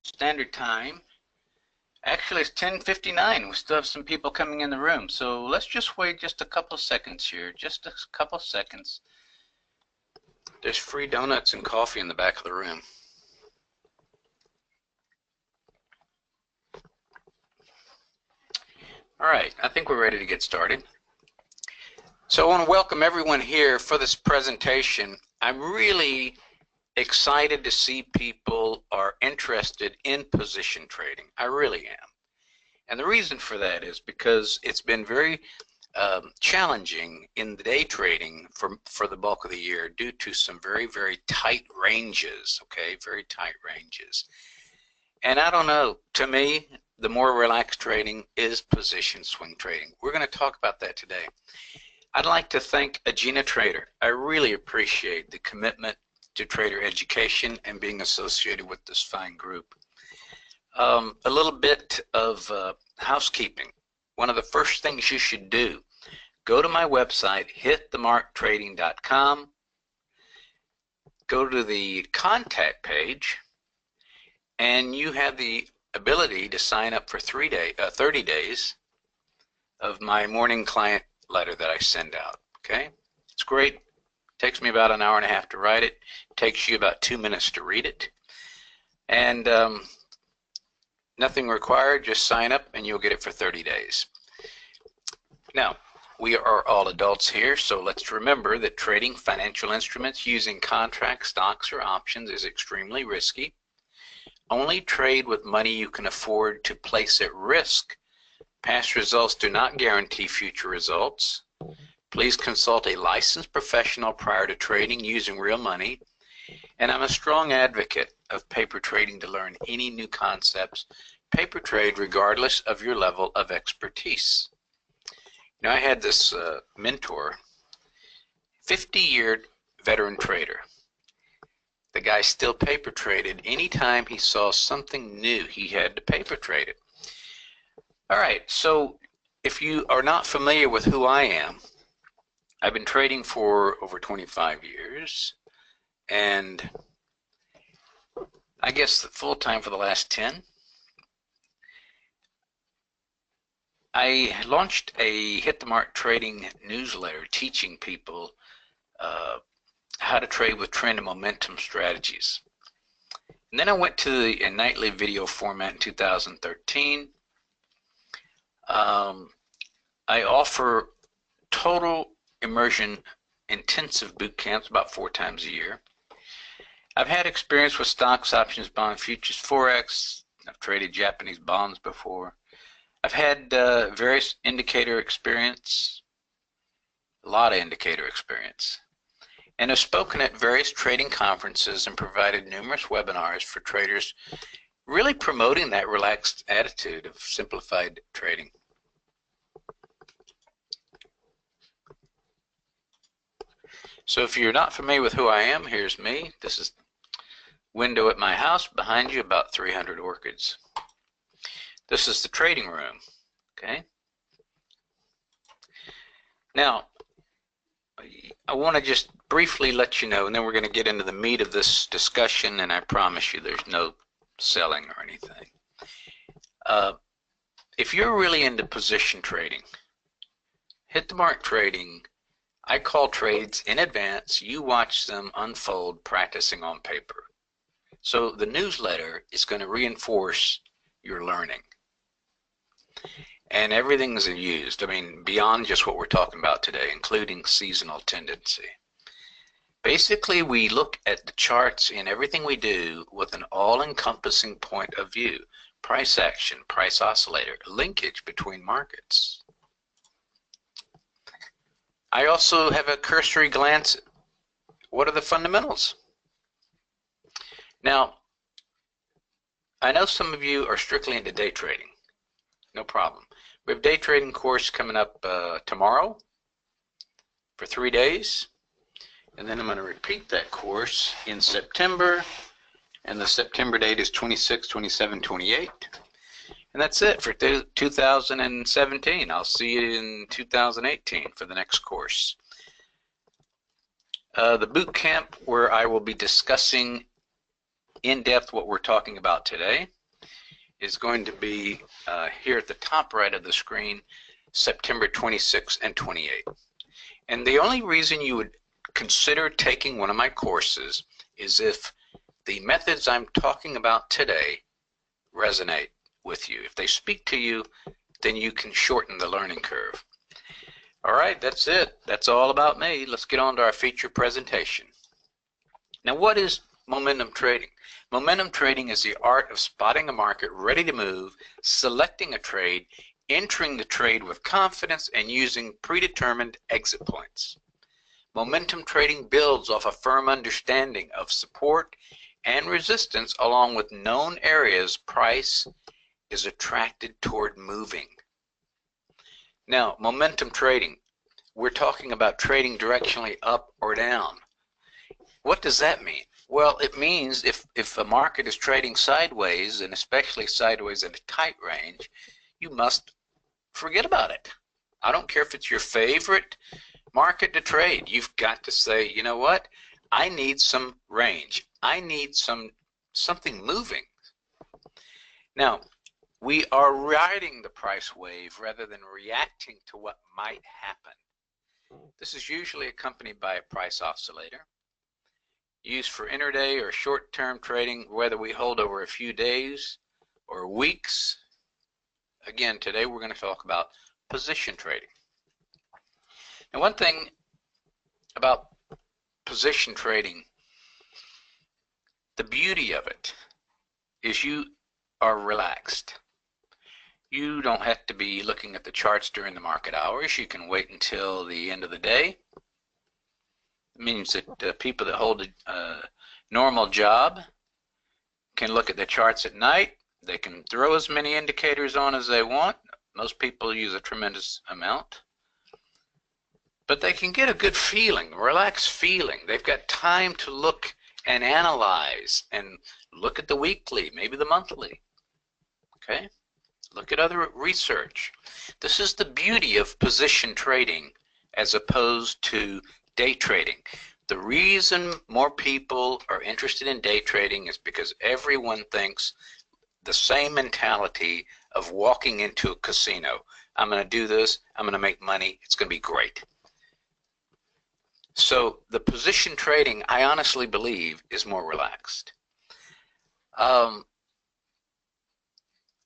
Standard Time. Actually, it's 10:59. We still have some people coming in the room, so let's just wait just a couple seconds here. Just a couple seconds. There's free donuts and coffee in the back of the room. All right, I think we're ready to get started. So I want to welcome everyone here for this presentation. I'm really excited to see people are interested in position trading. I really am. And the reason for that is because it's been very challenging in the day trading for the bulk of the year due to some very, very tight ranges, okay, very tight ranges. And I don't know, to me, the more relaxed trading is position swing trading. We're going to talk about that today. I'd like to thank AgenaTrader. I really appreciate the commitment to trader education and being associated with this fine group. A little bit of housekeeping. One of the first things you should do, go to my website, hitthemarktrading.com, go to the contact page, and you have the ability to sign up for 30 days of my morning client letter that I send out. Okay, it's great. Takes me about an hour and a half to write it. Takes you about 2 minutes to read it. And nothing required, just sign up and you'll get it for 30 days. Now, we are all adults here, so let's remember that trading financial instruments using contracts, stocks, or options is extremely risky. Only trade with money you can afford to place at risk. Past results do not guarantee future results. Please consult a licensed professional prior to trading using real money. And I'm a strong advocate of paper trading to learn any new concepts. Paper trade regardless of your level of expertise. Now, I had this mentor, 50-year veteran trader. The guy still paper traded. Anytime he saw something new, he had to paper trade it. All right, so if you are not familiar with who I am, I've been trading for over 25 years, and I guess full-time for the last 10. I launched a Hit the Mark Trading newsletter teaching people how to trade with trend and momentum strategies. And then I went to the nightly video format in 2013. I offer total immersion intensive boot camps about 4 times a year. I've had experience with stocks, options, bonds, futures, forex. I've traded Japanese bonds before. I've had various indicator experience, a lot of indicator experience, and have spoken at various trading conferences and provided numerous webinars for traders, really promoting that relaxed attitude of simplified trading. So if you're not familiar with who I am, here's me. This is window at my house. Behind you, about 300 orchids. This is the trading room, okay? Now, I want to just briefly let you know, and then we're going to get into the meat of this discussion, and I promise you there's no selling or anything. If you're really into position trading, Hit the Mark Trading, I call trades in advance. You watch them unfold practicing on paper. So the newsletter is going to reinforce your learning. And everything's used, I mean, beyond just what we're talking about today, including seasonal tendency. Basically, we look at the charts in everything we do with an all-encompassing point of view. Price action, price oscillator, linkage between markets. I also have a cursory glance at what are the fundamentals. Now, I know some of you are strictly into day trading. No problem. We have a day trading course coming up tomorrow for 3 days. And then I'm going to repeat that course in September. And the September date is 26, 27, 28. And that's it for 2017. I'll see you in 2018 for the next course. The boot camp where I will be discussing in depth what we're talking about today. is going to be here at the top right of the screen, September 26 and 28. And the only reason you would consider taking one of my courses is if the methods I'm talking about today resonate with you. If they speak to you, then you can shorten the learning curve. All right, that's it. That's all about me. Let's get on to our feature presentation. Now, what is momentum trading? Momentum trading is the art of spotting a market ready to move, selecting a trade, entering the trade with confidence, and using predetermined exit points. Momentum trading builds off a firm understanding of support and resistance along with known areas price is attracted toward moving. Now, momentum trading, we're talking about trading directionally up or down. What does that mean? Well, it means if a market is trading sideways, and especially sideways at a tight range, you must forget about it. I don't care if it's your favorite market to trade. You've got to say, you know what? I need some range. I need something moving. Now, we are riding the price wave rather than reacting to what might happen. This is usually accompanied by a price oscillator, used for intraday or short-term trading, whether we hold over a few days or weeks. Again, today we're going to talk about position trading. Now, one thing about position trading, the beauty of it is you are relaxed. You don't have to be looking at the charts during the market hours. You can wait until the end of the day. It means that people that hold a normal job can look at the charts at night. They can throw as many indicators on as they want. Most people use a tremendous amount. But they can get a good feeling, a relaxed feeling. They've got time to look and analyze and look at the weekly, maybe the monthly. Okay? Look at other research. This is the beauty of position trading as opposed to day trading. The reason more people are interested in day trading is because everyone thinks the same mentality of walking into a casino. I'm going to do this, I'm going to make money, it's going to be great. So the position trading, I honestly believe, is more relaxed.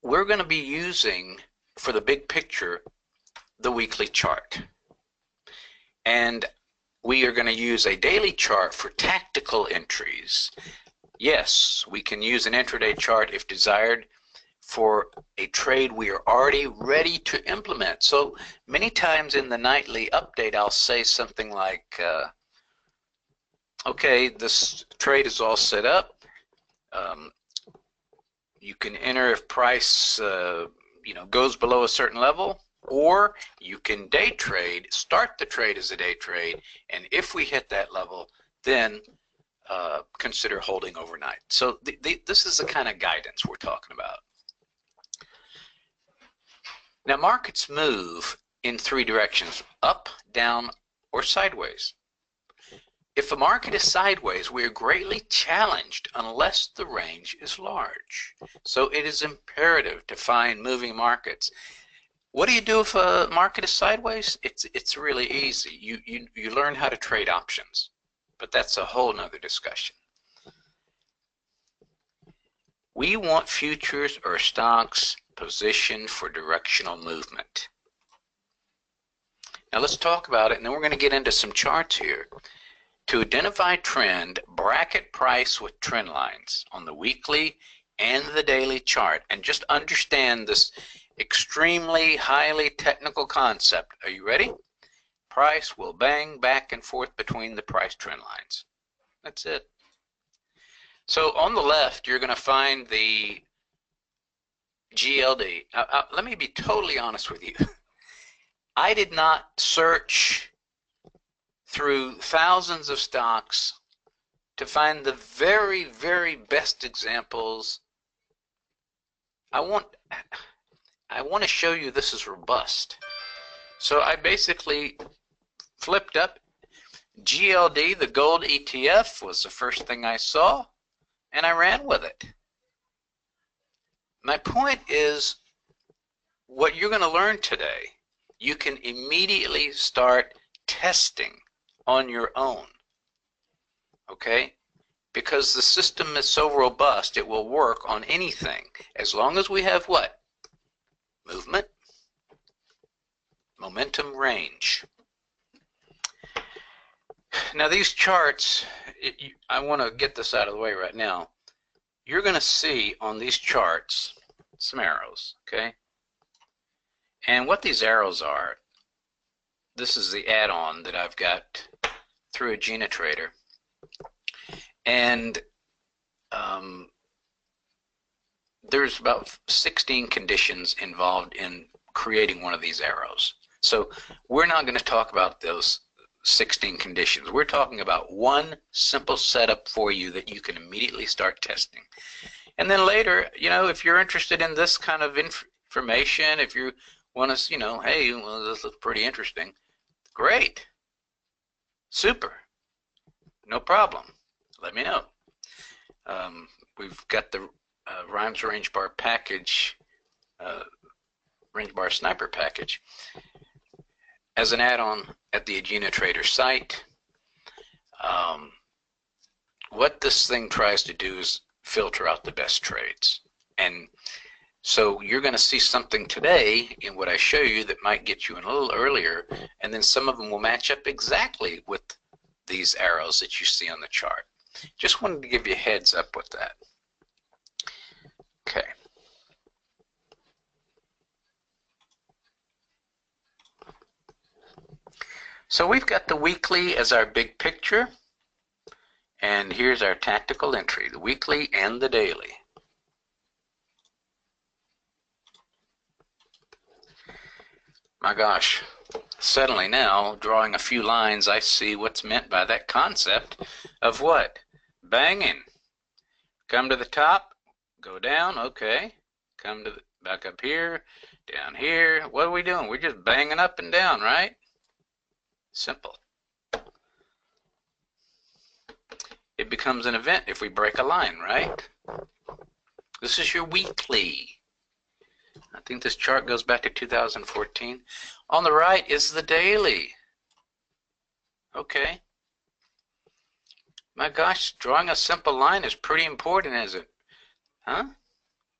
We're going to be using, for the big picture, the weekly chart. And we are going to use a daily chart for tactical entries. Yes, we can use an intraday chart if desired for a trade we are already ready to implement. So many times in the nightly update, I'll say something like, okay, this trade is all set up. You can enter if price goes below a certain level, or you can day trade, start the trade as a day trade, and if we hit that level, then consider holding overnight. So this is the kind of guidance we're talking about. Now, markets move in three directions: up, down, or sideways. If a market is sideways, we are greatly challenged unless the range is large. So it is imperative to find moving markets. What do you do if a market is sideways? It's really easy. You learn how to trade options, but that's a whole nother discussion. We want futures or stocks positioned for directional movement. Now let's talk about it, and then we're going to get into some charts here. To identify trend, bracket price with trend lines on the weekly and the daily chart, and just understand this extremely highly technical concept. Are you ready? Price will bang back and forth between the price trend lines. That's it. So on the left, you're going to find the GLD. Let me be totally honest with you. I did not search through thousands of stocks to find the very, very best examples. I want to show you this is robust. So I basically flipped up GLD, the gold ETF, was the first thing I saw, and I ran with it. My point is, what you're going to learn today, you can immediately start testing on your own, okay? Because the system is so robust, it will work on anything, as long as we have what? Movement, momentum, range. Now these charts, I want to get this out of the way right now. You're going to see on these charts some arrows, okay? And what these arrows are, this is the add-on that I've got through AgenaTrader. And there's about 16 conditions involved in creating one of these arrows. So we're not going to talk about those 16 conditions. We're talking about one simple setup for you that you can immediately start testing. And then later, you know, if you're interested in this kind of information, if you want to, you know, hey, well, this looks pretty interesting, great, super, no problem, let me know. We've got the Rhymes Range Bar package, Range Bar Sniper package, as an add-on at the AgenaTrader site. What this thing tries to do is filter out the best trades. And so you're going to see something today in what I show you that might get you in a little earlier, and then some of them will match up exactly with these arrows that you see on the chart. Just wanted to give you a heads up with that. Okay. So we've got the weekly as our big picture, and here's our tactical entry, the weekly and the daily. My gosh, suddenly now, drawing a few lines, I see what's meant by that concept of what? Banging. Come to the top, go down, okay. Come to the, back up here, down here. What are we doing? We're just banging up and down, right? Simple. It becomes an event if we break a line, right? This is your weekly. I think this chart goes back to 2014. On the right is the daily. Okay. My gosh, drawing a simple line is pretty important, isn't it? Huh?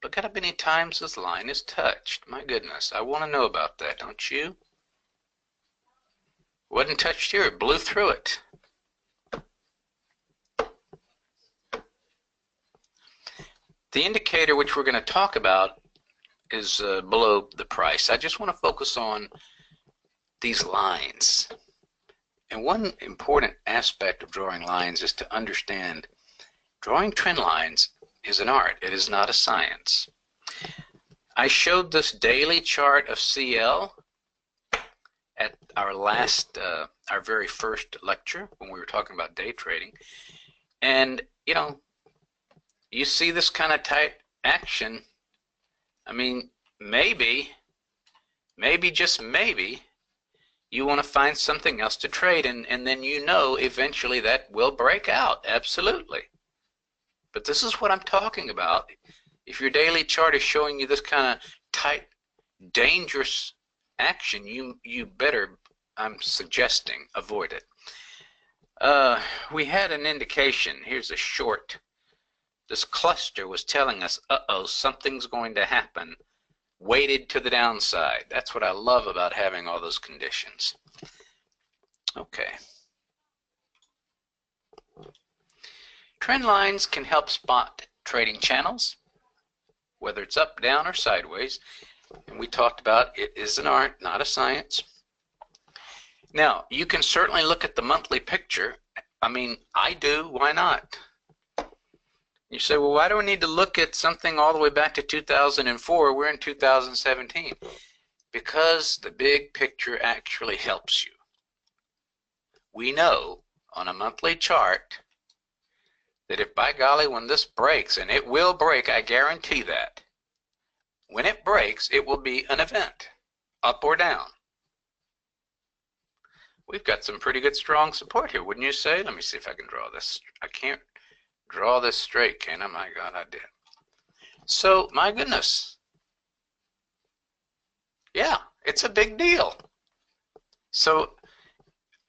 Look at how many times this line is touched. My goodness, I want to know about that, don't you? Wasn't touched here, it blew through it. The indicator which we're going to talk about is below the price. I just want to focus on these lines. And one important aspect of drawing lines is to understand drawing trend lines is an art. It is not a science. I showed this daily chart of CL at our last, our very first lecture when we were talking about day trading. And, you know, you see this kind of tight action. I mean, maybe, just maybe, you want to find something else to trade, and then you know eventually that will break out, absolutely. But this is what I'm talking about. If your daily chart is showing you this kind of tight, dangerous action, you better, I'm suggesting, avoid it. We had an indication. Here's a short. This cluster was telling us, uh-oh, something's going to happen. Weighted to the downside. That's what I love about having all those conditions. Okay. Trend lines can help spot trading channels, whether it's up, down, or sideways. And we talked about it is an art, not a science. Now, you can certainly look at the monthly picture. I mean, I do. Why not? You say, well, why do we need to look at something all the way back to 2004? We're in 2017. Because the big picture actually helps you. We know on a monthly chart that if by golly, when this breaks, and it will break, I guarantee that, when it breaks, it will be an event, up or down. We've got some pretty good strong support here, wouldn't you say? Let me see if I can draw this. I can't draw this straight, can I? My God, I did. So, my goodness. Yeah, it's a big deal. So,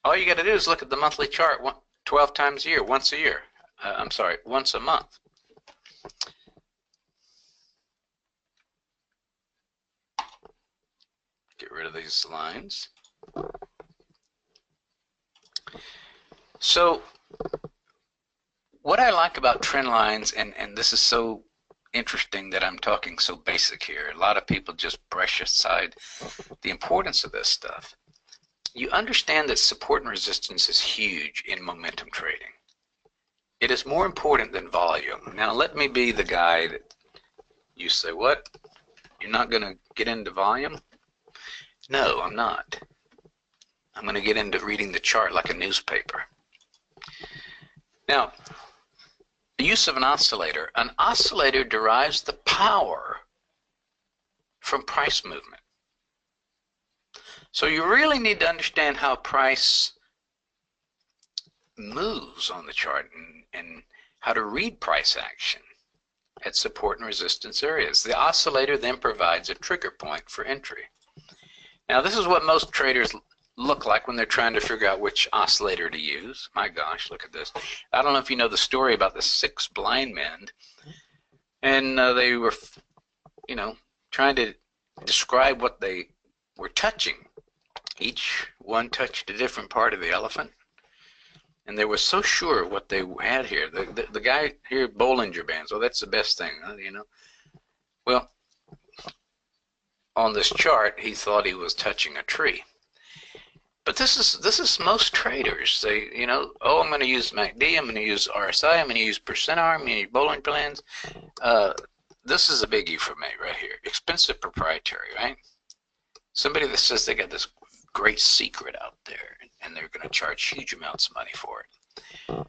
all you got to do is look at the monthly chart 12 times a year, once a year. I'm sorry, once a month. Get rid of these lines. So, what I like about trend lines, and this is so interesting that I'm talking so basic here. A lot of people just brush aside the importance of this stuff. You understand that support and resistance is huge in momentum trading. It is more important than volume. Now let me be the guy that you say, what? You're not going to get into volume? No, I'm not. I'm going to get into reading the chart like a newspaper. Now, the use of an oscillator. An oscillator derives the power from price movement. So you really need to understand how price moves on the chart and how to read price action at support and resistance areas. The oscillator then provides a trigger point for entry. Now this is what most traders look like when they're trying to figure out which oscillator to use. My gosh, look at this. I don't know if you know the story about the 6 blind men, and they were, you know, trying to describe what they were touching. Each one touched a different part of the elephant, and they were so sure of what they had here. The guy here, Bollinger Bands, oh, that's the best thing, you know. Well, on this chart, he thought he was touching a tree. But this is most traders. They, you know, oh, I'm going to use MACD, I'm going to use RSI, I'm going to use percent R, I'm going to use Bollinger Bands. This is a biggie for me right here. Expensive proprietary, right? Somebody that says they got this great secret out there and they're going to charge huge amounts of money for it.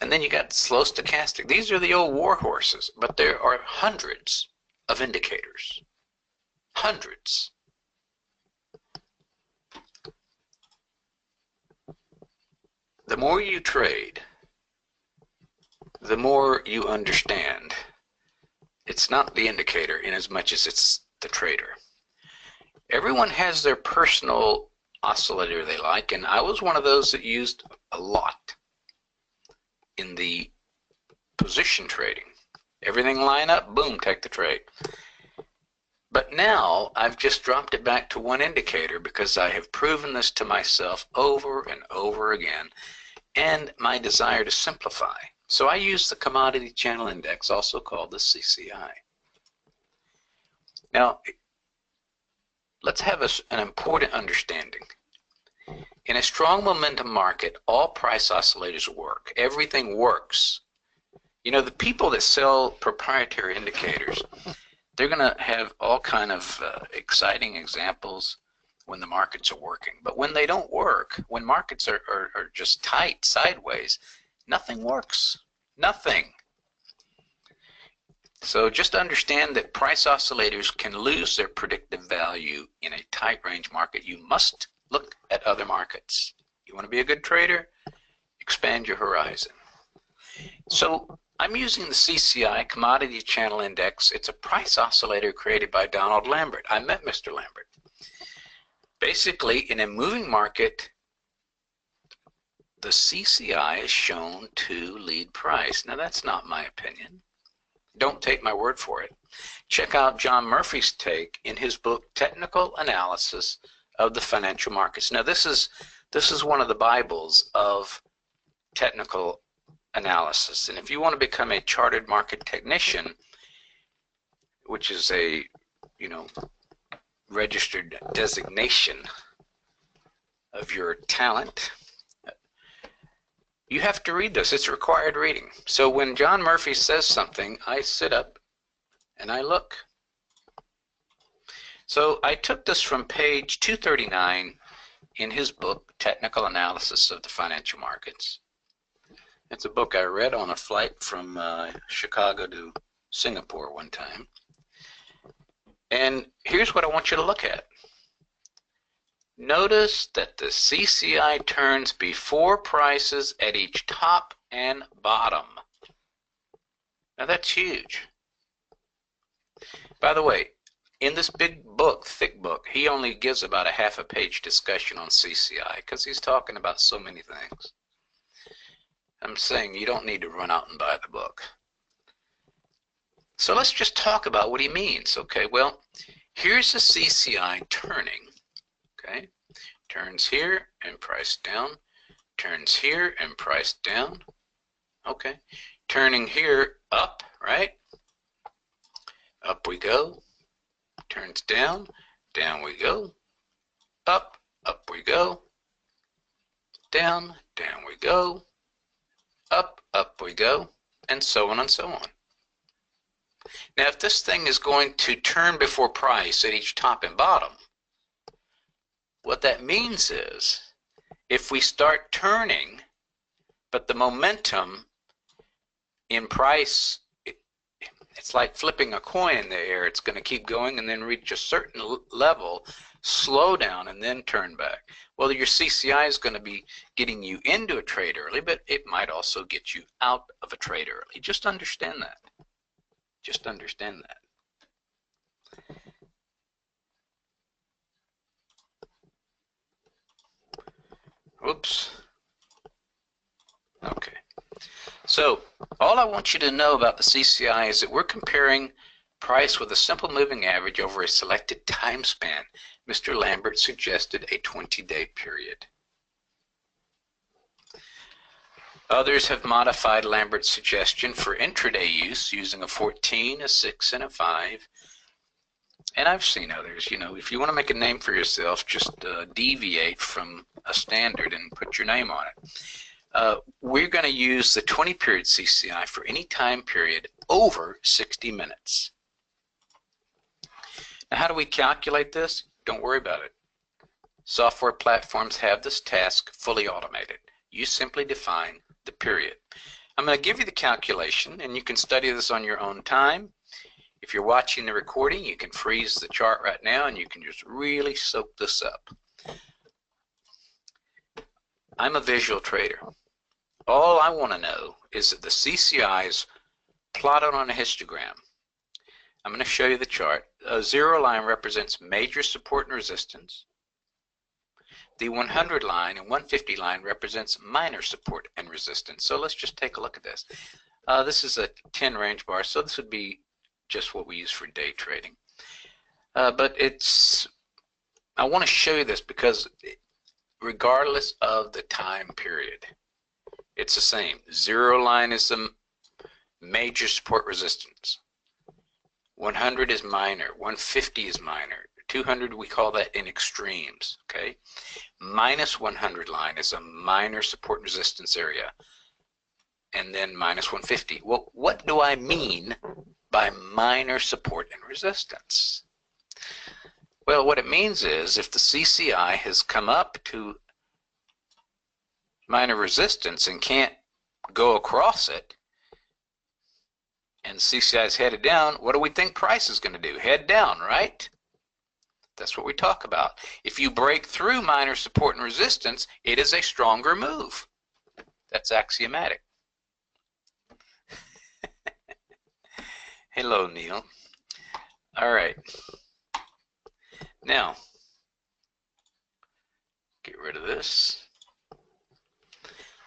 And then you got slow stochastic. These are the old war horses, but there are hundreds of indicators. Hundreds. The more you trade, the more you understand. It's not the indicator in as much as it's the trader. Everyone has their personal oscillator they like, and I was one of those that used a lot in the position trading. Everything line up, boom, take the trade. But now I've just dropped it back to one indicator because I have proven this to myself over and over again, and my desire to simplify. So I use the Commodity Channel Index, also called the CCI. Now, let's have an important understanding. In a strong momentum market, all price oscillators work. Everything works. You know, the people that sell proprietary indicators, they're going to have all kind of exciting examples when the markets are working. But when they don't work, when markets are just tight sideways, nothing works. Nothing. So just understand that price oscillators can lose their predictive value in a tight range market. You must look at other markets. You want to be a good trader? Expand your horizon. So I'm using the CCI, Commodity Channel Index. It's a price oscillator created by Donald Lambert. I met Mr. Lambert. Basically, in a moving market, the CCI is shown to lead price. Now, that's not my opinion. Don't take my word for it. Check out John Murphy's take in his book, Technical Analysis of the Financial Markets. Now, this is one of the Bibles of technical analysis. And if you want to become a chartered market technician, which is a, you know, registered designation of your talent, you have to read this. It's required reading. So when John Murphy says something, I sit up and I look. So I took this from page 239 in his book, Technical Analysis of the Financial Markets. It's a book I read on a flight from Chicago to Singapore one time. And here's what I want you to look at. Notice that the CCI turns before prices at each top and bottom. Now that's huge. By the way, in this big book, thick book, he only gives about a half a page discussion on CCI because he's talking about so many things. I'm saying you don't need to run out and buy the book. So let's just talk about what he means. Okay, well, here's the CCI turning. Okay, turns here and price down, turns here and price down. Okay, turning here up, right? Up we go. Turns down, down we go. Up, up we go. Down, down we go. Up, up we go. And so on and so on. Now, if this thing is going to turn before price at each top and bottom, what that means is if we start turning, but the momentum in price, it's like flipping a coin in the air. It's going to keep going and then reach a certain level, slow down, and then turn back. Well, your CCI is going to be getting you into a trade early, but it might also get you out of a trade early. Just understand that. Just understand that. Oops. Okay. So all I want you to know about the CCI is that we're comparing price with a simple moving average over a selected time span. Mr. Lambert suggested a 20-day period. Others have modified Lambert's suggestion for intraday use using a 14, a 6, and a 5. And I've seen others. You know, if you want to make a name for yourself, just deviate from a standard and put your name on it. We're going to use the 20-period CCI for any time period over 60 minutes. Now, how do we calculate this? Don't worry about it. Software platforms have this task fully automated. You simply define the period. I'm going to give you the calculation, and you can study this on your own time. If you're watching the recording, you can freeze the chart right now, and you can just really soak this up. I'm a visual trader. All I want to know is that the CCI is plotted on a histogram. I'm going to show you the chart. A zero line represents major support and resistance. The 100 line and 150 line represents minor support and resistance. So let's just take a look at this. This is a 10 range bar, so this would be just what we use for day trading. But I want to show you this because regardless of the time period, it's the same. Zero line is the major support resistance. 100 is minor. 150 is minor. 200, we call that in extremes, okay? Minus 100 line is a minor support resistance area. And then minus 150. Well, what do I mean by minor support and resistance? Well, what it means is if the CCI has come up to minor resistance and can't go across it, and CCI is headed down, what do we think price is going to do? Head down, right? That's what we talk about. If you break through minor support and resistance, it is a stronger move. That's axiomatic. Hello, Neil. All right. Now, get rid of this.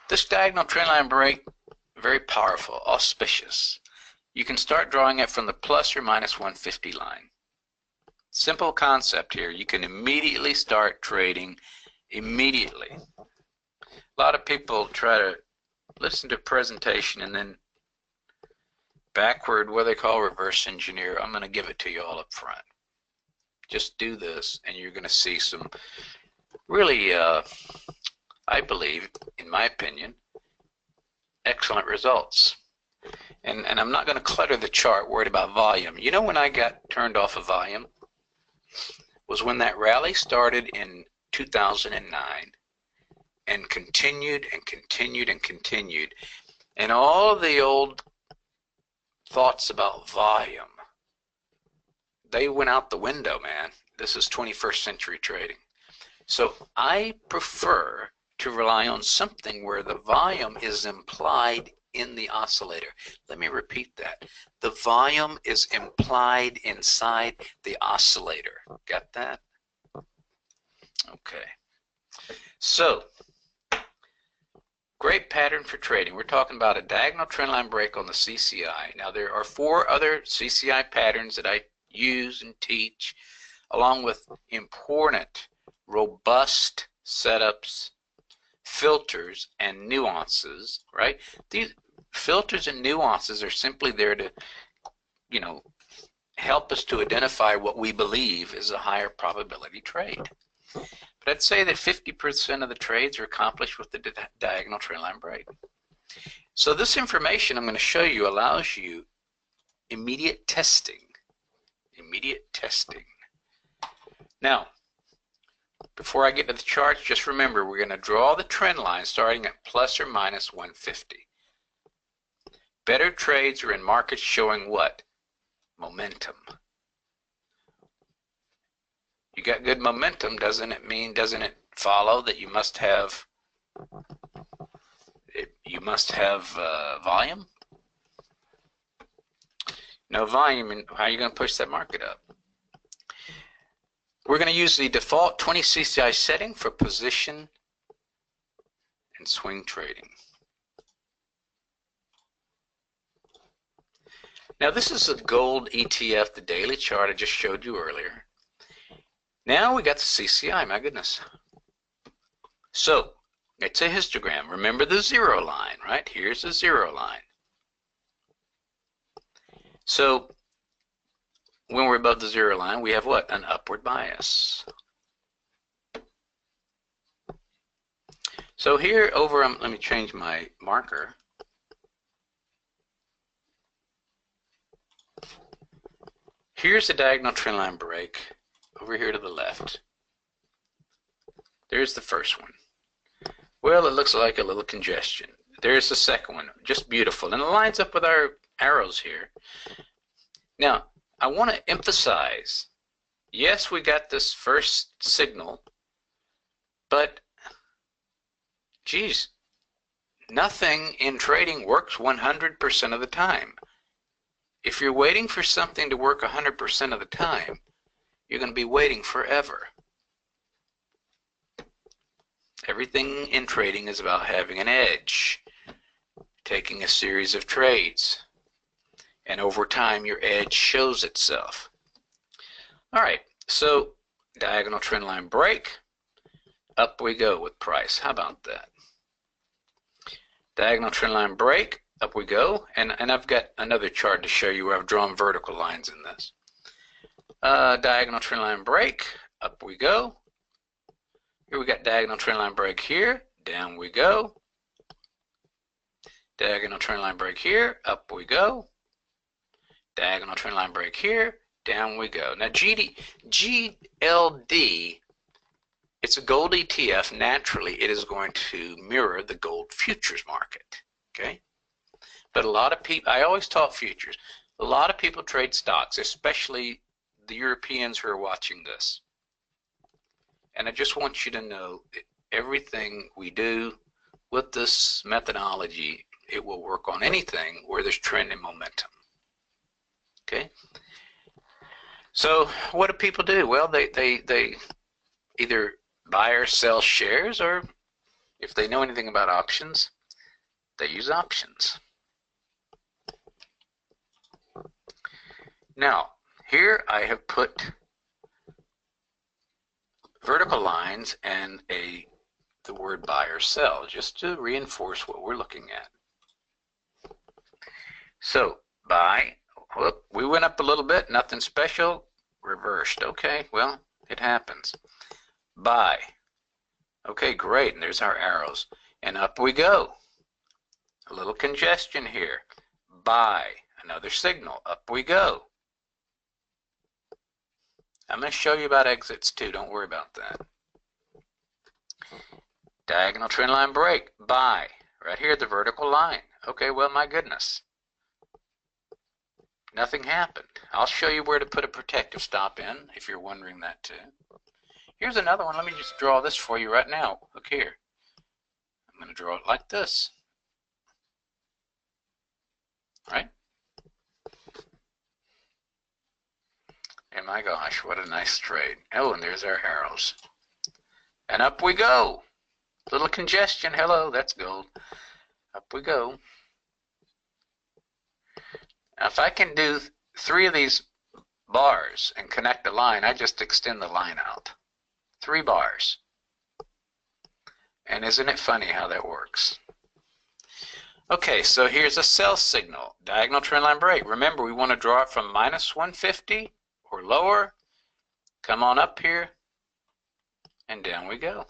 This diagonal trendline break, very powerful, auspicious. You can start drawing it from the plus or minus 150 line. Simple concept here. You can immediately start trading immediately. A lot of people try to listen to a presentation and then backward, what they call reverse engineer. I'm going to give it to you all up front. Just do this and you're going to see some really, I believe, in my opinion, excellent results. And I'm not going to clutter the chart worried about volume. You know when I got turned off of volume? Was when that rally started in 2009 and continued and continued and continued. And all of the old thoughts about volume, they went out the window, man. This is 21st century trading. So I prefer to rely on something where the volume is implied in the oscillator. Let me repeat that. The volume is implied inside the oscillator. Got that? Okay. So, great pattern for trading. We're talking about a diagonal trendline break on the CCI. Now, there are 4 other CCI patterns that I use and teach, along with important, robust setups, filters, and nuances, right? These filters and nuances are simply there to, you know, help us to identify what we believe is a higher probability trade. But I'd say that 50% of the trades are accomplished with the diagonal trendline break. So this information I'm going to show you allows you immediate testing. Immediate testing. Now, before I get to the charts, just remember we're going to draw the trend line starting at plus or minus 150. Better trades are in markets showing what? Momentum. You got good momentum, doesn't it follow that you must have volume? No volume, and how are you going to push that market up? We're going to use the default 20 CCI setting for position and swing trading. Now this is a gold ETF, the daily chart I just showed you earlier. Now we got the CCI, my goodness. So it's a histogram. Remember the 0 line, right? Here's the 0 line. So when we're above the 0 line, we have what? An upward bias. So here over, let me change my marker. Here's the diagonal trendline break over here to the left. There's the first one. Well, it looks like a little congestion. There's the second one, just beautiful. And it lines up with our arrows here. Now, I want to emphasize, yes, we got this first signal, but geez, nothing in trading works 100% of the time. If you're waiting for something to work 100% of the time, you're going to be waiting forever. Everything in trading is about having an edge, taking a series of trades, and over time your edge shows itself. All right, so diagonal trendline break, up we go with price. How about that? Diagonal trendline break, up we go, and I've got another chart to show you where I've drawn vertical lines in this. Diagonal trendline break, up we go. Here we got diagonal trendline break here, down we go. Diagonal trendline break here, up we go. Diagonal trendline break here, down we go. Now GLD, it's a gold ETF. Naturally, it is going to mirror the gold futures market, okay? But a lot of people, I always taught futures, a lot of people trade stocks, especially the Europeans who are watching this. And I just want you to know that everything we do with this methodology, it will work on anything where there's trend and momentum. Okay? So what do people do? Well, they either buy or sell shares, or if they know anything about options, they use options. Now, here I have put vertical lines and the word buy or sell, just to reinforce what we're looking at. So, buy, whoop, we went up a little bit, nothing special, reversed. Okay, well, it happens. Buy. Okay, great, and there's our arrows. And up we go. A little congestion here. Buy. Another signal. Up we go. I'm going to show you about exits too. Don't worry about that. Diagonal trendline break. Buy. Right here, the vertical line. Okay, well, my goodness. Nothing happened. I'll show you where to put a protective stop in if you're wondering that too. Here's another one. Let me just draw this for you right now. Look here. I'm going to draw it like this. right? And my gosh, what a nice trade. Oh, and there's our arrows. And up we go. Little congestion. Hello, that's gold. Up we go. Now, if I can do 3 of these bars and connect a line, I just extend the line out. 3 bars. And isn't it funny how that works? Okay, so here's a sell signal. Diagonal trendline break. Remember, we want to draw it from minus 150 or lower. Come on up here. And down we go.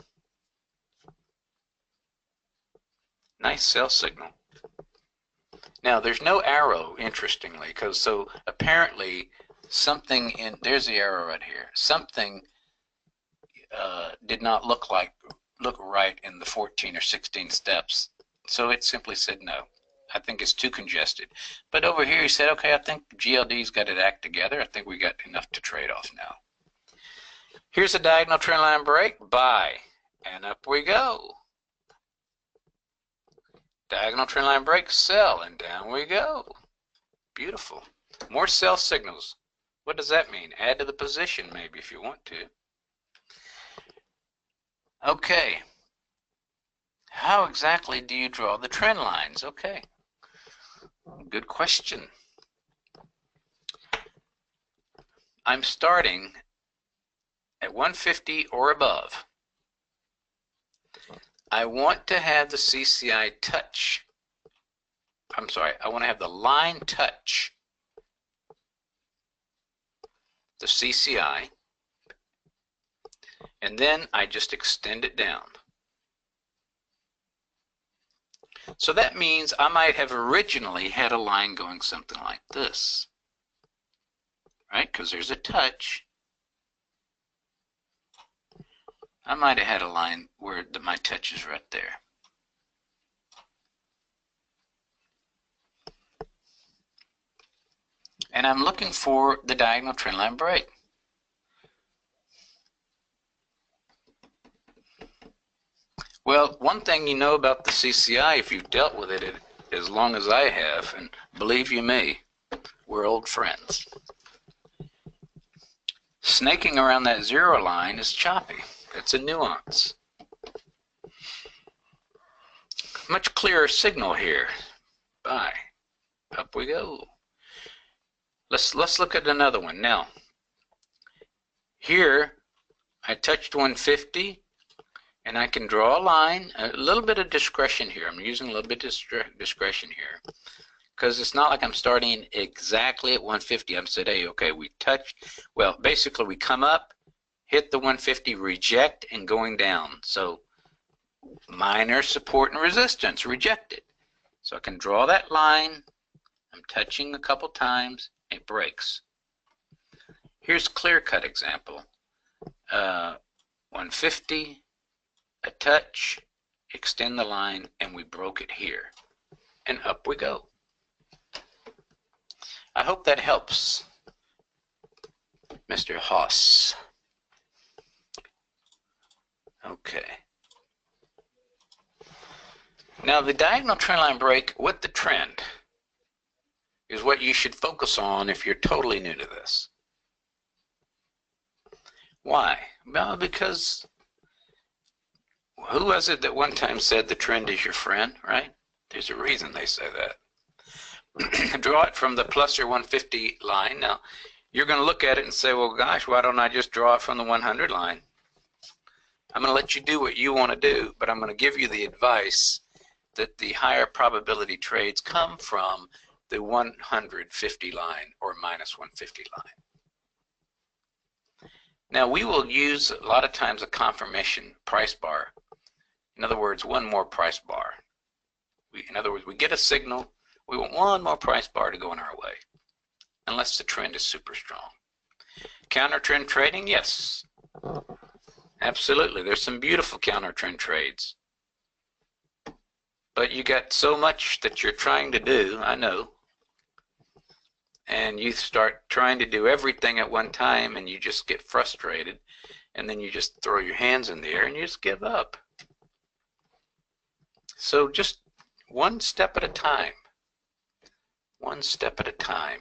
Nice sell signal. Now, there's no arrow, interestingly, because so apparently something in, there's the arrow right here. Something did not look right in the 14 or 16 steps. So it simply said no. I think it's too congested. But over here he said, okay, I think GLD's got it act together. I think we got enough to trade off now. Here's a diagonal trendline break, buy, and up we go. Diagonal trendline break, sell, and down we go. Beautiful. More sell signals. What does that mean? Add to the position maybe if you want to. Okay. How exactly do you draw the trend lines? Okay. Good question. I'm starting at 150 or above. I want to have the CCI touch. I'm sorry, I want to have the line touch the CCI, and then I just extend it down. So that means I might have originally had a line going something like this, right? Because there's a touch. I might have had a line where my touch is right there. And I'm looking for the diagonal trendline break. Well, one thing you know about the CCI, if you've dealt with it as long as I have, and believe you me, we're old friends. Snaking around that 0 line is choppy. It's a nuance. Much clearer signal here. Buy. Up we go. Let's look at another one. Now, here I touched 150, and I can draw a line. A little bit of discretion here. I'm using a little bit of discretion here, because it's not like I'm starting exactly at 150. I'm saying, hey, okay, we touched. Well, basically, we come up, hit the 150, reject, and going down. So minor support and resistance, rejected. So I can draw that line. I'm touching a couple times. It breaks. Here's a clear-cut example. 150, a touch, extend the line, and we broke it here. And up we go. I hope that helps, Mr. Haas. Okay. Now the diagonal trendline break with the trend is what you should focus on if you're totally new to this. Why? Well, because who was it that one time said the trend is your friend, right? There's a reason they say that. Draw it from the plus or 150 line. Now, you're going to look at it and say, well, gosh, why don't I just draw it from the 100 line? I'm going to let you do what you want to do, but I'm going to give you the advice that the higher probability trades come from the 150 line or minus 150 line. Now we will use a lot of times a confirmation price bar. In other words, one more price bar. In other words, we get a signal, we want one more price bar to go in our way, unless the trend is super strong. Counter trend trading, yes. Absolutely, there's some beautiful counter trend trades. But you got so much that you're trying to do, I know. And you start trying to do everything at one time and you just get frustrated. And then you just throw your hands in the air and you just give up. So just one step at a time. one step at a time.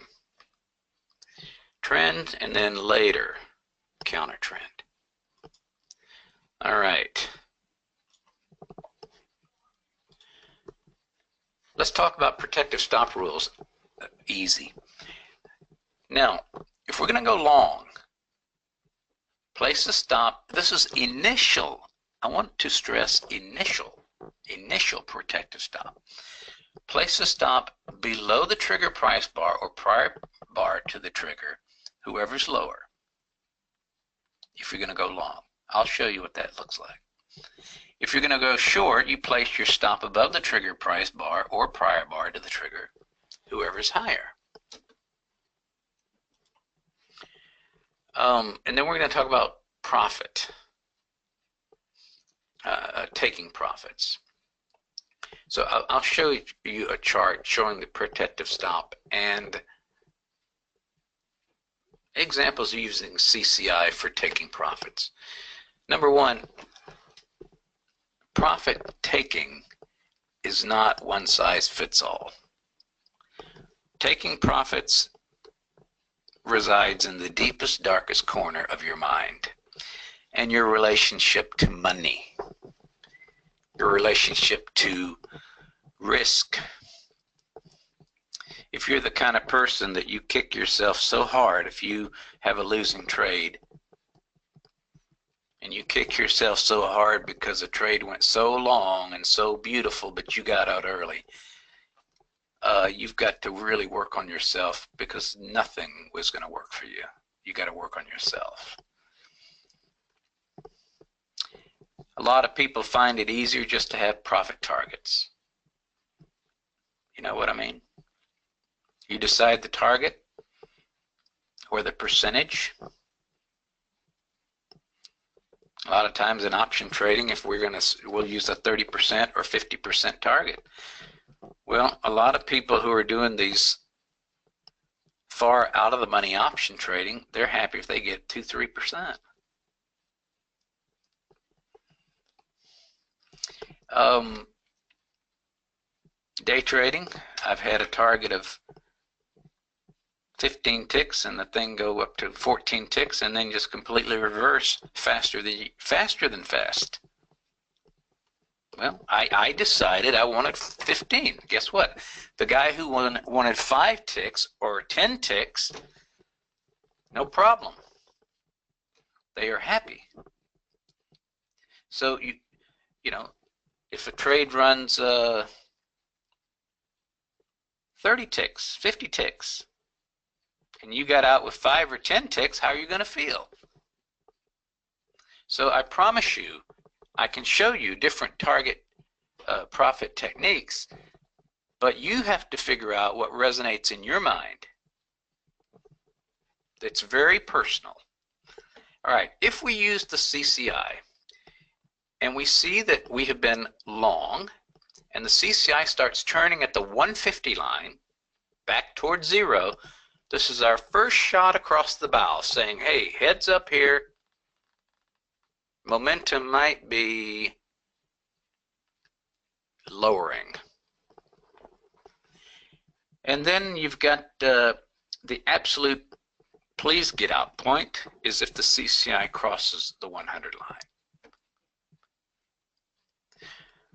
Trend, and then later, counter trend. All right. Let's talk about protective stop rules. Easy. Now, if we're going to go long, place a stop. This is initial. I want to stress initial protective stop. Place a stop below the trigger price bar or prior bar to the trigger, whoever's lower, if you're going to go long. I'll show you what that looks like. If you're going to go short, you place your stop above the trigger price bar or prior bar to the trigger, whoever's higher. And then we're going to talk about profit, taking profits. So I'll show you a chart showing the protective stop and examples using CCI for taking profits. Number one, profit taking is not one size fits all. Taking profits resides in the deepest, darkest corner of your mind and your relationship to money, your relationship to risk. If you're the kind of person that you kick yourself so hard if you have a losing trade, and you kick yourself so hard because a trade went so long and so beautiful but you got out early, you've got to really work on yourself, because nothing was going to work for you. You got to work on yourself. A lot of people find it easier just to have profit targets. You know what I mean? You decide the target or the percentage. A lot of times in option trading, if we'll use a 30% or 50% target. Well, a lot of people who are doing these far out of the money option trading, they're happy if they get 2-3%. Day trading, I've had a target of 15 ticks and the thing go up to 14 ticks and then just completely reverse faster than fast. Well, I decided I wanted 15. Guess what? The guy who wanted 5 ticks or 10 ticks, no problem. They are happy. So you know, if a trade runs 30 ticks, 50 ticks, and you got out with 5 or 10 ticks, how are you going to feel? So I promise you, I can show you different target profit techniques, but you have to figure out what resonates in your mind. It's very personal. All right, if we use the CCI and we see that we have been long and the CCI starts turning at the 150 line back towards 0, this is our first shot across the bow saying, hey, heads up here. Momentum might be lowering. And then you've got the absolute please get out point is if the CCI crosses the 100 line.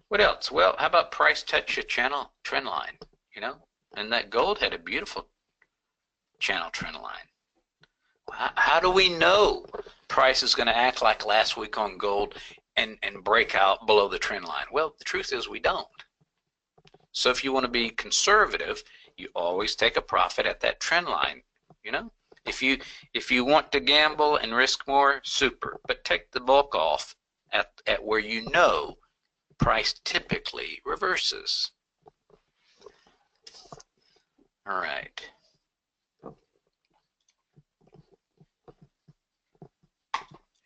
What else? Well, how about price touch a channel trend line, you know? And that gold had a beautiful channel trend line. How do we know price is going to act like last week on gold and break out below the trend line? Well, the truth is we don't. So if you want to be conservative, you always take a profit at that trend line, you know? If you want to gamble and risk more, super, but take the bulk off at where you know price typically reverses. All right.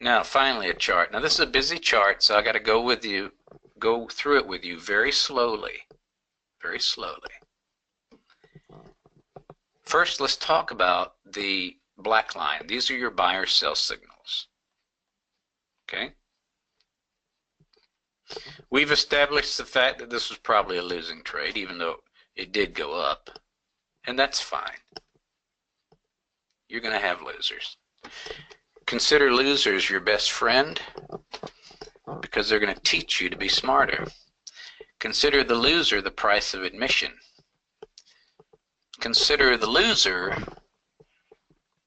Now, finally, a chart. Now, this is a busy chart, so I got to go through it with you very slowly, very slowly. First, let's talk about the black line. These are your buy or sell signals. Okay. We've established the fact that this was probably a losing trade, even though it did go up. and that's fine. You're going to have losers. Consider losers your best friend because they're going to teach you to be smarter. Consider the loser the price of admission. Consider the loser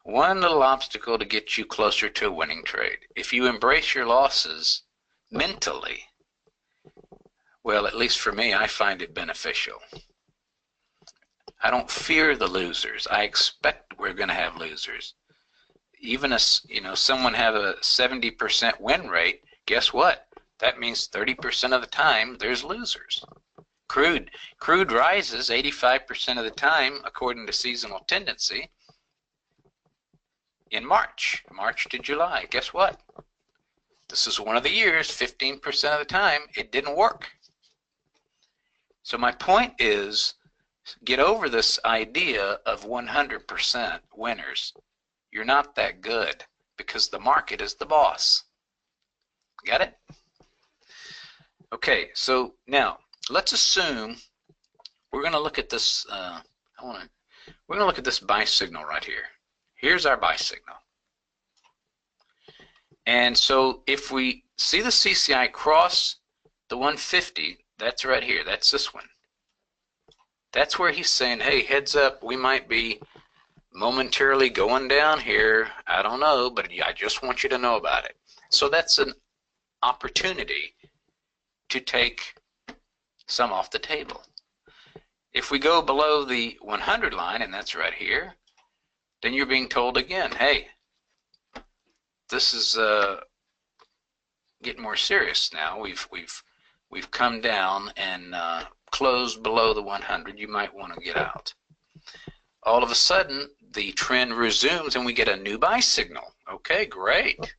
one little obstacle to get you closer to a winning trade. If you embrace your losses mentally, well, at least for me, I find it beneficial. I don't fear the losers. I expect we're going to have losers. Even as, someone have a 70% win rate, guess what? That means 30% of the time there's losers. Crude rises 85% of the time according to seasonal tendency in March to July. Guess what? This is one of the years, 15% of the time, it didn't work. So my point is, get over this idea of 100% winners. You're not that good because the market is the boss. Got it? Okay, so now let's assume we're going to look at this. We're going to look at this buy signal right here. Here's our buy signal. And so if we see the CCI cross the 150, that's right here. That's this one. That's where he's saying, hey, heads up, we might be momentarily going down here. I don't know, but I just want you to know about it. So that's an opportunity to take some off the table. If we go below the 100 line, and that's right here, then you're being told again, hey, this is getting more serious now. We've come down and closed below the 100. You might want to get out. All of a sudden, the trend resumes and we get a new buy signal. Okay, great.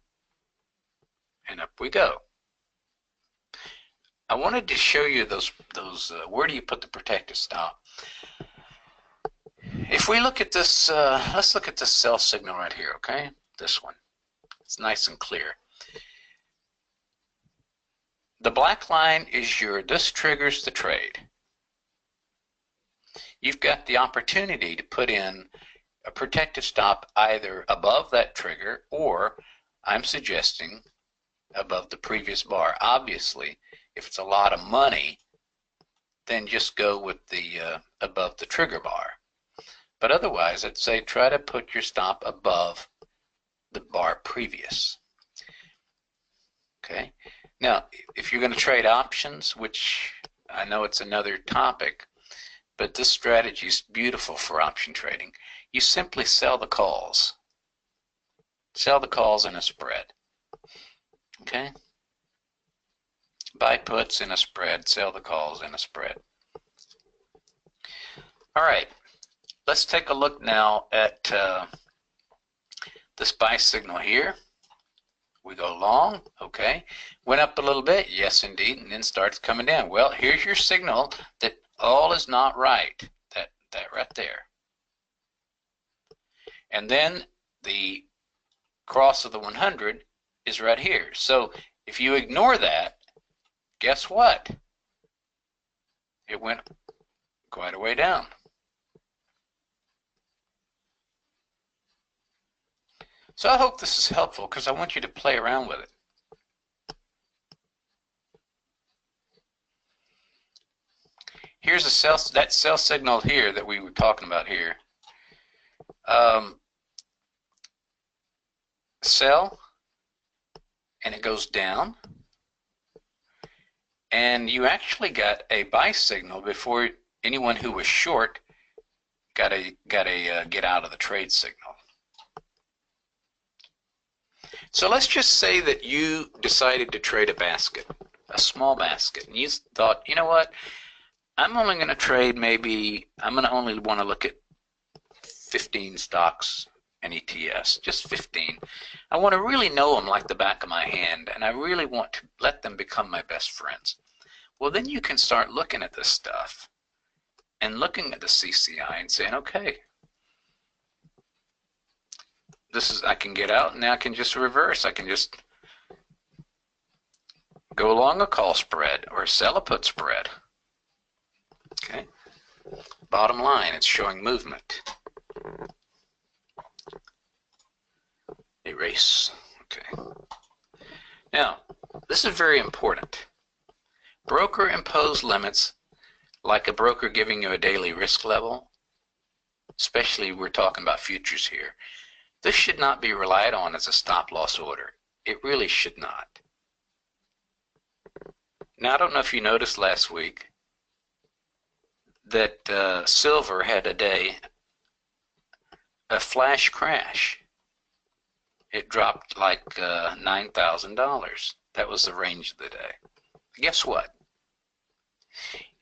And up we go. I wanted to show you those where do you put the protective stop? If we look at this, let's look at this sell signal right here, okay? This one. It's nice and clear. The black line is this triggers the trade. You've got the opportunity to put in a protective stop either above that trigger or, I'm suggesting, above the previous bar. Obviously, if it's a lot of money, then just go with the above the trigger bar. But otherwise, I'd say try to put your stop above the bar previous. Okay. Now, if you're going to trade options, which I know it's another topic, but this strategy is beautiful for option trading, you simply sell the calls. Sell the calls in a spread. Okay? Buy puts in a spread, sell the calls in a spread. All right. Let's take a look now at this buy signal here. We go long, okay. Went up a little bit, yes indeed, and then starts coming down. Well, here's your signal that all is not right. That right there. And then the cross of the 100 is right here. So if you ignore that, guess what? It went quite a way down. So I hope this is helpful because I want you to play around with it. Here's that sell signal here that we were talking about here. Sell, and it goes down, and you actually got a buy signal before anyone who was short got a get out of the trade signal. So let's just say that you decided to trade a basket, a small basket, and you thought, you know what, I'm only going to trade maybe, I'm going to only want to look at 15 stocks and ETFs, just 15. I want to really know them like the back of my hand, and I really want to let them become my best friends. Well, then you can start looking at this stuff and looking at the CCI and saying, okay, this is, I can get out and now I can just reverse. I can just go along a call spread or sell a put spread. Okay. bottom line. It's showing movement. Erase. Okay. Now, this is very important. Broker imposed limits, like a broker giving you a daily risk level, especially we're talking about futures here. This should not be relied on as a stop loss order. It really should not. Now, I don't know if you noticed last week that silver had a flash crash. It dropped like $9,000. That was the range of the day. Guess what?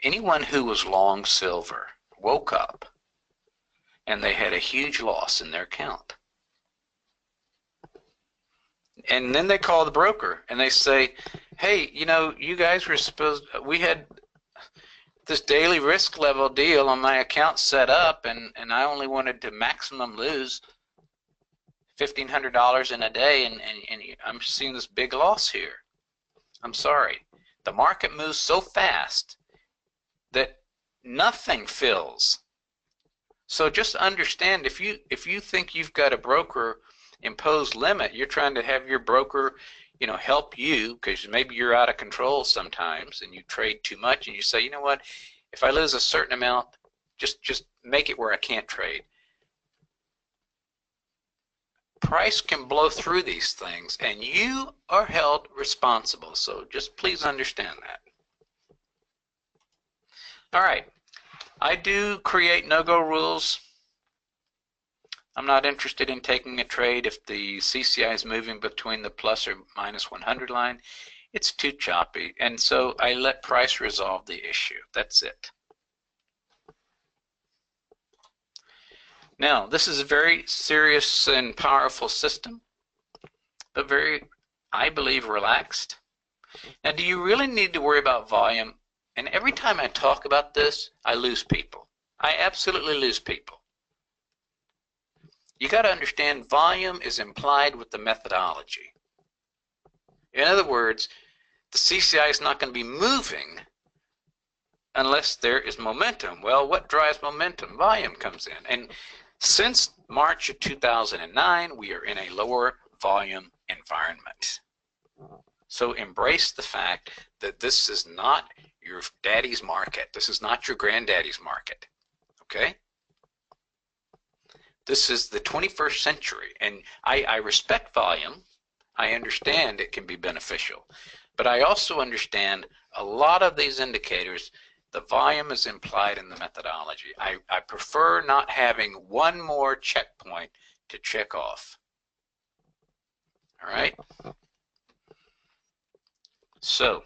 Anyone who was long silver woke up and they had a huge loss in their account. And then they call the broker and they say, hey, you know, you guys were we had this daily risk level deal on my account set up, and I only wanted to maximum lose $1,500 in a day, and I'm seeing this big loss here. I'm sorry. The market moves so fast that nothing fills. So just understand, if you think you've got a broker imposed limit, you're trying to have your broker, you know, help you, because maybe you're out of control sometimes and you trade too much, and you say, you know what, if I lose a certain amount, just make it where I can't trade. Price can blow through these things and you are held responsible. So just please understand that. All right, I do create no-go rules. I'm not interested in taking a trade if the CCI is moving between the plus or minus 100 line. It's too choppy, and so I let price resolve the issue. That's it. Now, this is a very serious and powerful system, but very, I believe, relaxed. Now, do you really need to worry about volume? And every time I talk about this, I lose people. I absolutely lose people. You got to understand, volume is implied with the methodology. In other words, the CCI is not going to be moving unless there is momentum. Well, what drives momentum? Volume comes in. And since March of 2009, we are in a lower volume environment. So embrace the fact that this is not your daddy's market. This is not your granddaddy's market. Okay? This is the 21st century, and I respect volume. I understand it can be beneficial, but I also understand a lot of these indicators, the volume is implied in the methodology. I prefer not having one more checkpoint to check off. All right? So,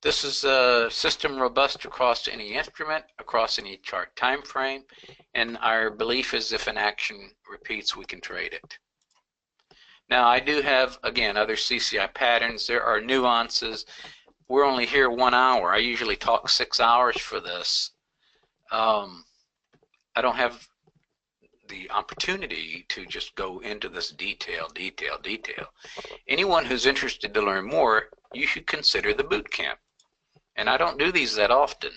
this is a system robust across any instrument, across any chart time frame, and our belief is if an action repeats, we can trade it. Now, I do have, again, other CCI patterns. There are nuances. We're only here 1 hour. I usually talk 6 hours for this. I don't have the opportunity to just go into this detail. Anyone who's interested to learn more, you should consider the boot camp. And I don't do these that often.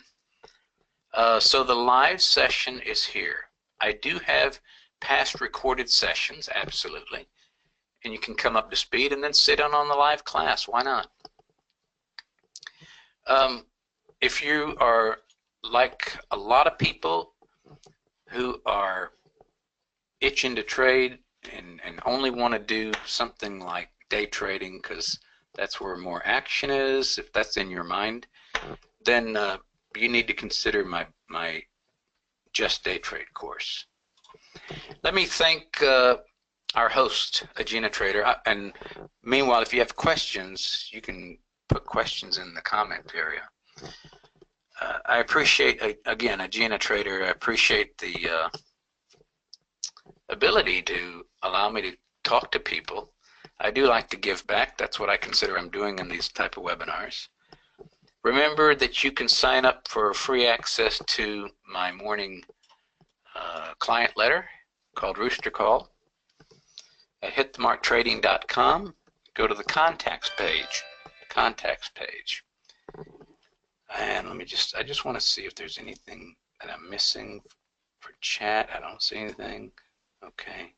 So the live session is here. I do have past recorded sessions, absolutely. And you can come up to speed and then sit in on the live class. Why not? If you are like a lot of people who are itching to trade and only want to do something like day trading because that's where more action is, if that's in your mind, then you need to consider my Just Day Trade course. Let me thank our host, AgenaTrader, and meanwhile, if you have questions, you can put questions in the comment area. I appreciate, again, AgenaTrader, I appreciate the ability to allow me to talk to people. I do like to give back. That's what I consider I'm doing in these type of webinars. Remember that you can sign up for free access to my morning client letter called Rooster Call at hitthemarktrading.com. Go to the contacts page. And I just want to see if there's anything that I'm missing for chat. I don't see anything. Okay.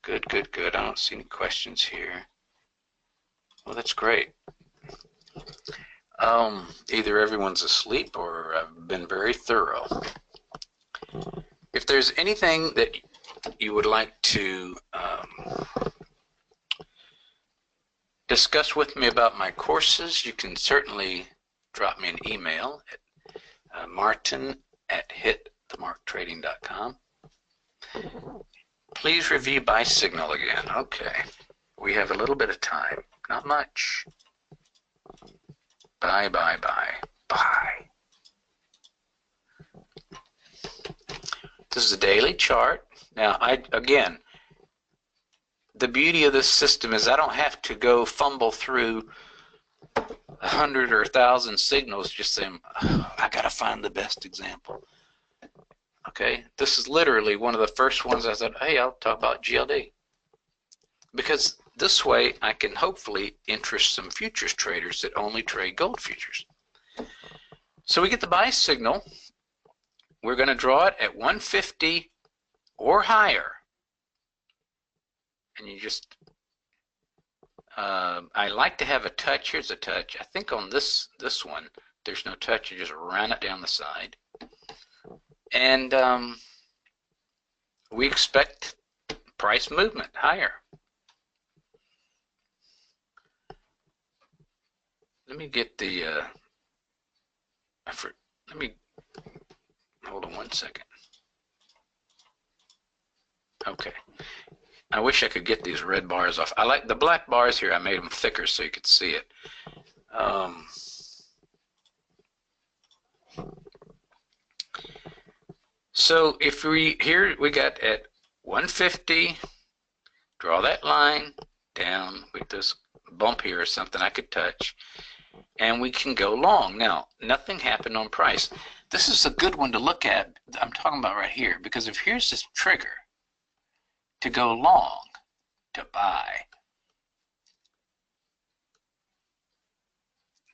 Good, good, good. I don't see any questions here. Well, that's great. Either everyone's asleep or I've been very thorough. If there's anything that you would like to discuss with me about my courses, you can certainly drop me an email at martin@hitthemarktrading.com. Please review buy signal again. Okay. We have a little bit of time. Not much. Buy, buy, buy, buy. This is a daily chart. Now, again, the beauty of this system is I don't have to go fumble through 100 or 1,000 signals just saying, oh, I got to find the best example. Okay, this is literally one of the first ones I said, hey, I'll talk about GLD. Because this way I can hopefully interest some futures traders that only trade gold futures. So we get the buy signal. We're going to draw it at 150 or higher. And you just, I like to have a touch. Here's a touch. I think on this one, there's no touch. You just run it down the side. And we expect price movement higher. Let me get the, let me, hold on one second. Okay. I wish I could get these red bars off. I like the black bars here. I made them thicker so you could see it. So if we, here we got at 150, draw that line down with this bump here or something I could touch, and we can go long. Now, nothing happened on price. This is a good one to look at. I'm talking about right here, because if here's this trigger to go long, to buy,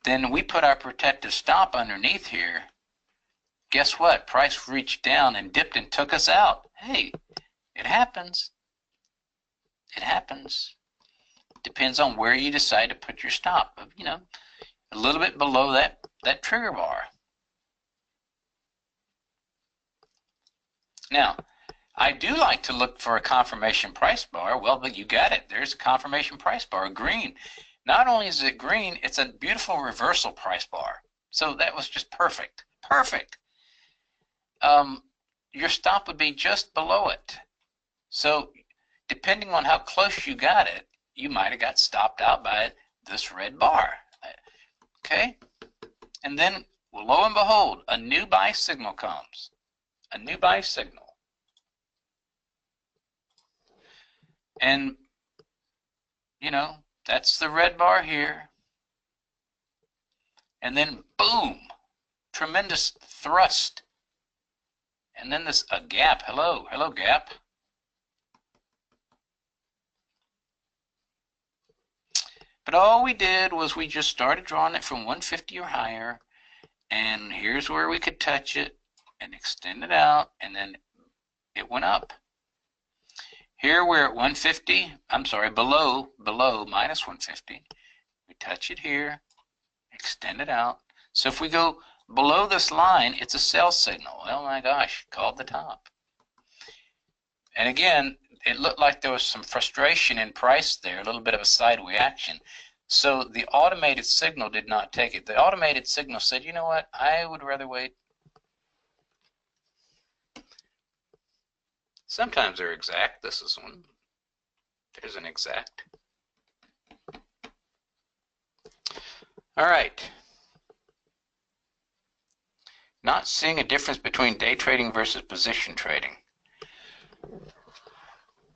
then we put our protective stop underneath here. Guess what? Price reached down and dipped and took us out. Hey, it happens. It happens. Depends on where you decide to put your stop. You know, a little bit below that trigger bar. Now, I do like to look for a confirmation price bar. Well, but you got it. There's a confirmation price bar, green. Not only is it green, it's a beautiful reversal price bar. So that was just perfect. Perfect. Your stop would be just below it. So depending on how close you got it, you might have got stopped out by this red bar. Okay? And then, lo and behold, a new buy signal comes. A new buy signal. And, you know, that's the red bar here. And then, boom, tremendous thrust. And then this, a gap. Hello, hello, gap. But all we did was we just started drawing it from 150 or higher. And here's where we could touch it and extend it out. And then it went up. Here we're at 150. I'm sorry, below minus 150. We touch it here, extend it out. So if we go below this line, it's a sell signal. Oh my gosh, called the top. And again, it looked like there was some frustration in price there, a little bit of a sideway action. So the automated signal did not take it. The automated signal said, you know what, I would rather wait. Sometimes they're exact. This is one. There's an exact. All right. Not seeing a difference between day trading versus position trading.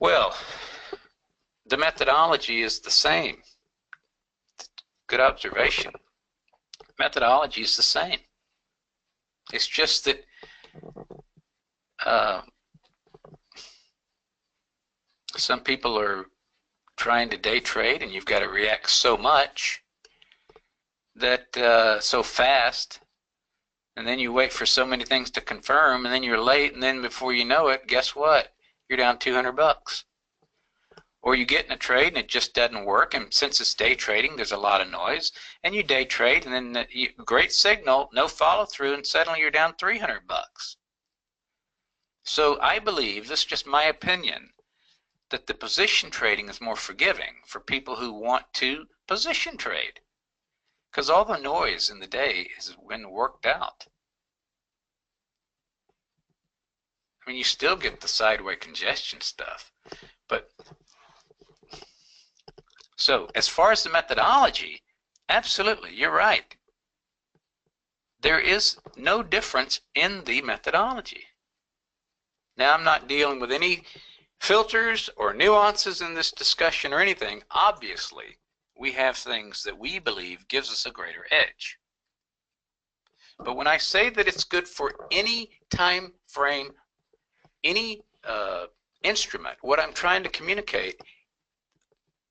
Well, the methodology is the same. Good observation. Methodology is the same. It's just that some people are trying to day trade and you've got to react so much that so fast and then you wait for so many things to confirm, and then you're late, and then before you know it, guess what? You're down 200 bucks. Or you get in a trade and it just doesn't work, and since it's day trading, there's a lot of noise, and you day trade, and then great signal, no follow through, and suddenly you're down 300 bucks. So I believe, this is just my opinion, that the position trading is more forgiving for people who want to position trade, because all the noise in the day has been worked out. I mean, you still get the sideways congestion stuff, but so as far as the methodology, absolutely, you're right. There is no difference in the methodology. Now, I'm not dealing with any filters or nuances in this discussion or anything. Obviously, we have things that we believe gives us a greater edge. But when I say that it's good for any time frame, any instrument, what I'm trying to communicate,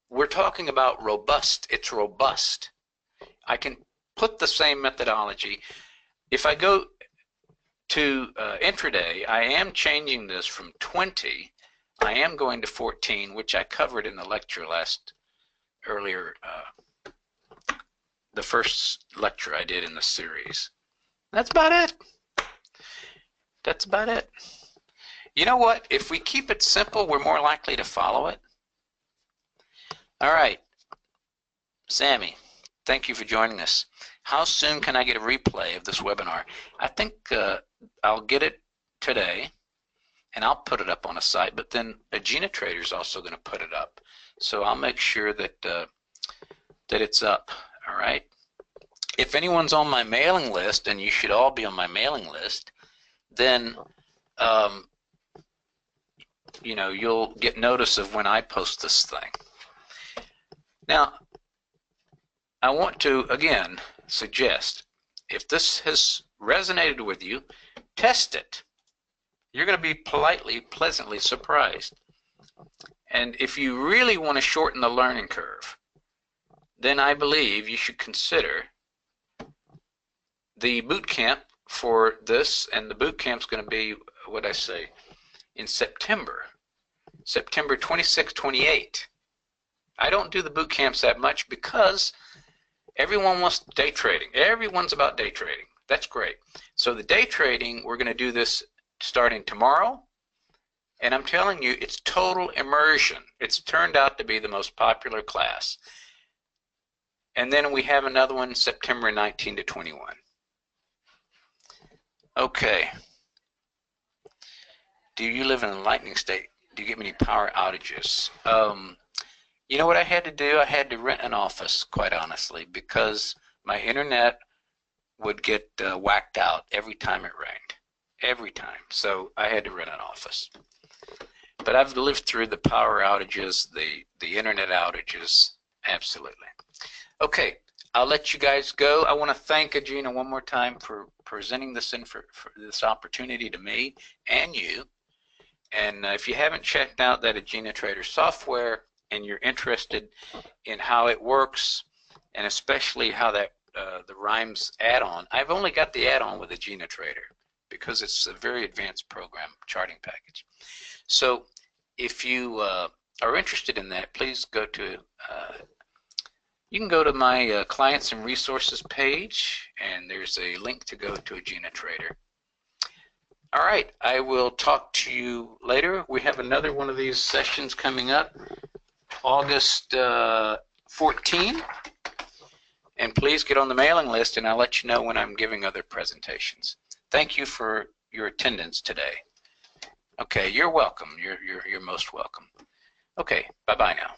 we're talking about robust. It's robust. I can put the same methodology. If I go to intraday, I am changing this from 20. I am going to 14, which I covered in the lecture earlier, the first lecture I did in the series. That's about it. That's about it. You know what? If we keep it simple, we're more likely to follow it. All right, Sammy, thank you for joining us. How soon can I get a replay of this webinar? I think I'll get it today, and I'll put it up on a site, but then AgenaTrader is also going to put it up. So I'll make sure that, that it's up, all right? If anyone's on my mailing list, and you should all be on my mailing list, then you know, you'll get notice of when I post this thing. Now, I want to, again, suggest, if this has resonated with you, test it. You're going to be pleasantly surprised. And if you really want to shorten the learning curve, then I believe you should consider the boot camp for this, and the boot camp's going to be, what I say, in September 26, 28. I don't do the boot camps that much because everyone wants day trading. Everyone's about day trading. That's great. So the day trading, we're going to do this starting tomorrow. And I'm telling you, it's total immersion. It's turned out to be the most popular class. And then we have another one September 19 to 21. Okay. Do you live in a lightning state? Do you get many power outages? You know what I had to do? I had to rent an office, quite honestly, because my internet would get whacked out every time it rained. Every time. So I had to rent an office. But I've lived through the power outages, the internet outages, absolutely. Okay, I'll let you guys go. I want to thank Agena one more time for presenting this for this opportunity to me and you. And if you haven't checked out that AgenaTrader software and you're interested in how it works, and especially how that the Rhymes add-on, I've only got the add-on with AgenaTrader because it's a very advanced program charting package. So if you are interested in that, please go to you can go to my clients and resources page, and there's a link to go to AgenaTrader. All right, I will talk to you later. We have another one of these sessions coming up, August 14. And please get on the mailing list, and I'll let you know when I'm giving other presentations. Thank you for your attendance today. Okay, you're welcome. You're most welcome. Okay, bye-bye now.